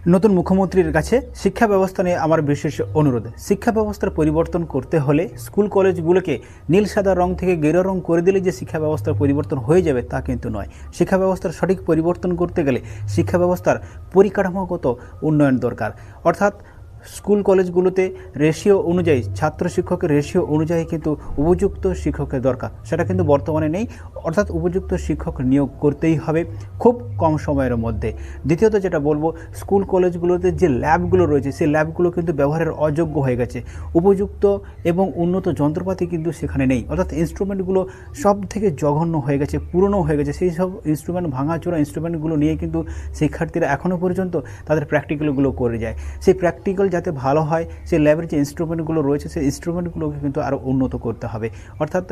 নতুন মুখ্যমন্ত্রীর কাছে শিক্ষা ব্যবস্থা নিয়ে আমার বিশেষ অনুরোধ। শিক্ষা ব্যবস্থার পরিবর্তন করতে হলে স্কুল কলেজগুলোকে নীল সাদা রং থেকে গেরুয়া রং করে দিলে যে শিক্ষা ব্যবস্থার পরিবর্তন হয়ে যাবে তা কিন্তু নয়। শিক্ষা ব্যবস্থার সঠিক পরিবর্তন করতে গেলে শিক্ষা ব্যবস্থার পরিকাঠামোগত উন্নয়ন দরকার। অর্থাৎ স্কুল কলেজগুলোতে রেশিও অনুযায়ী ছাত্র শিক্ষকের রেশিও অনুযায়ী কিন্তু উপযুক্ত শিক্ষকের দরকার, সেটা কিন্তু বর্তমানে নেই। অর্থাৎ উপযুক্ত শিক্ষক নিয়োগ করতেই হবে খুব কম সময়ের মধ্যে। দ্বিতীয়ত যেটা বলবো, স্কুল কলেজগুলোতে যে ল্যাবগুলো রয়েছে সেই ল্যাবগুলো কিন্তু ব্যবহারের অযোগ্য হয়ে গেছে। উপযুক্ত এবং উন্নত যন্ত্রপাতি কিন্তু সেখানে নেই। অর্থাৎ ইনস্ট্রুমেন্টগুলো সব থেকে জঘন্য হয়ে গেছে, পুরনো হয়ে গেছে। সেই সব ইনস্ট্রুমেন্ট, ভাঙাচোরা ইনস্ট্রুমেন্টগুলো নিয়ে কিন্তু শিক্ষার্থীরা এখনও পর্যন্ত তাদের প্র্যাকটিক্যালগুলো করে যায়। সেই প্র্যাকটিক্যাল যাতে ভালো হয়, সেই ল্যাবের যে ইনস্ট্রুমেন্টগুলো রয়েছে সেই ইনস্ট্রুমেন্টগুলোকে কিন্তু আরও উন্নত করতে হবে। অর্থাৎ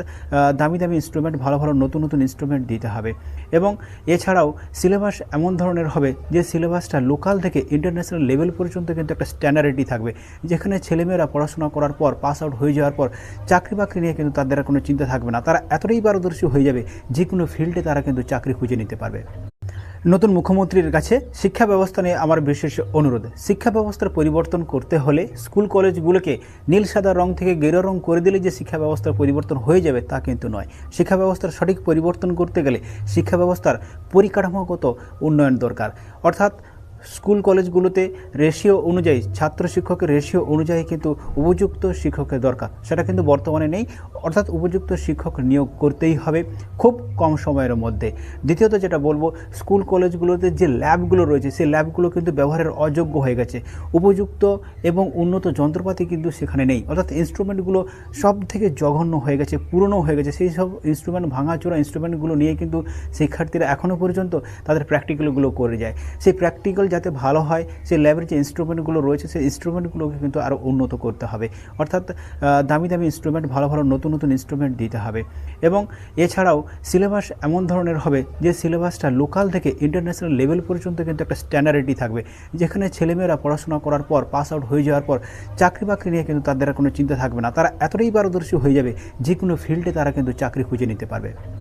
দামি দামি ইনস্ট্রুমেন্ট, ভালো ভালো নতুন নতুন ইনস্ট্রুমেন্ট দিতে হবে। এবং এছাড়াও সিলেবাস এমন ধরনের হবে যে সিলেবাসটা লোকাল থেকে ইন্টারন্যাশনাল লেভেল পর্যন্ত কিন্তু একটা স্ট্যান্ডার্ডি থাকবে, যেখানে ছেলেমেয়েরা পড়াশোনা করার পর, পাস আউট হয়ে যাওয়ার পর চাকরি বাকরি নিয়ে কিন্তু তাদের কোনো চিন্তা থাকবে না। তারা এতটাই পারদর্শী হয়ে যাবে, যে কোনো ফিল্ডে তারা কিন্তু চাকরি খুঁজে নিতে পারবে। নতুন মুখ্যমন্ত্রীর কাছে শিক্ষা ব্যবস্থা নিয়ে আমার বিশেষ অনুরোধ। শিক্ষা ব্যবস্থার পরিবর্তন করতে হলে স্কুল কলেজগুলোকে নীল সাদা রং থেকে গেরুয়া রং করে দিলে যে শিক্ষা ব্যবস্থার পরিবর্তন হয়ে যাবে তা কিন্তু নয়। শিক্ষা ব্যবস্থার সঠিক পরিবর্তন করতে গেলে শিক্ষা ব্যবস্থার পরিকাঠামোগত উন্নয়ন দরকার। অর্থাৎ স্কুল কলেজগুলোতে রেশিও অনুযায়ী ছাত্র শিক্ষকের রেশিও অনুযায়ী কিন্তু উপযুক্ত শিক্ষকের দরকার, সেটা কিন্তু বর্তমানে নেই। অর্থাৎ উপযুক্ত শিক্ষক নিয়োগ করতেই হবে খুব কম সময়ের মধ্যে। দ্বিতীয়ত যেটা বলবো, স্কুল কলেজগুলোতে যে ল্যাবগুলো রয়েছে সেই ল্যাবগুলো কিন্তু ব্যবহারের অযোগ্য হয়ে গেছে। উপযুক্ত এবং উন্নত যন্ত্রপাতি কিন্তু সেখানে নেই। অর্থাৎ ইনস্ট্রুমেন্টগুলো সব থেকে জঘন্য হয়ে গেছে, পুরনো হয়ে গেছে। সেই সব ইনস্ট্রুমেন্ট, ভাঙাচোরা ইনস্ট্রুমেন্টগুলো নিয়ে কিন্তু শিক্ষার্থীরা এখনও পর্যন্ত তাদের প্র্যাকটিক্যালগুলো করে যায়। সেই প্র্যাকটিক্যাল যাতে ভালো হয়, সেই ল্যাবের যে ইনস্ট্রুমেন্টগুলো রয়েছে সেই ইনস্ট্রুমেন্টগুলোকে কিন্তু আরও উন্নত করতে হবে। অর্থাৎ দামি দামি ইনস্ট্রুমেন্ট, ভালো ভালো নতুন নতুন ইনস্ট্রুমেন্ট দিতে হবে। এবং এছাড়াও সিলেবাস এমন ধরনের হবে যে সিলেবাসটা লোকাল থেকে ইন্টারন্যাশনাল লেভেল পর্যন্ত কিন্তু একটা স্ট্যান্ডার্ডি থাকবে, যেখানে ছেলেমেয়েরা পড়াশোনা করার পর, পাস আউট হয়ে যাওয়ার পর চাকরি বাকরি নিয়ে কিন্তু তাদের কোনো চিন্তা থাকবে না। তারা এতটাই পারদর্শী হয়ে যাবে, যে কোনো ফিল্ডে তারা কিন্তু চাকরি খুঁজে নিতে পারবে।